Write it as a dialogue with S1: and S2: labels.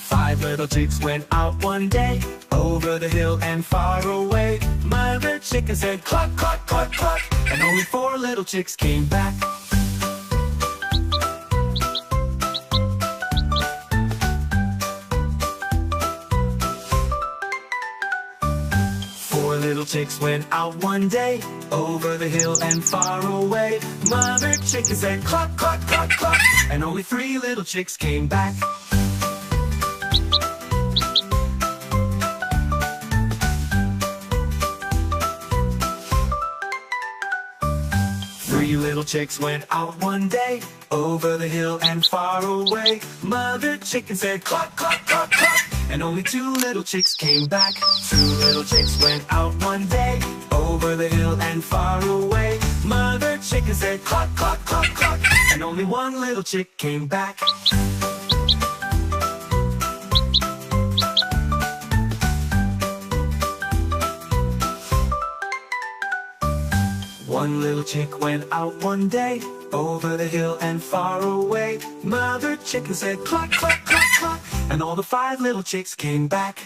S1: Five little chicks went out one day, over the hill and far away. Mother chicken said cluck, cluck, cluck, cluck, and only four little chicks came back. Four little chicks went out one day, over the hill and far away. Mother chicken said cluck, cluck, cluck, cluck, and only three little chicks came back. Three little chicks went out one day, over the hill and far away. Mother chicken said cluck, cluck, cluck, cluck, and only two little chicks came back. Two little chicks went out one day, over the hill and far away. Mother chicken said cluck, cluck, cluck, cluck, and only one little chick came back. One little chick went out one day, over the hill and far away. Mother chicken said cluck, cluck, cluck, cluck, and all the five little chicks came back.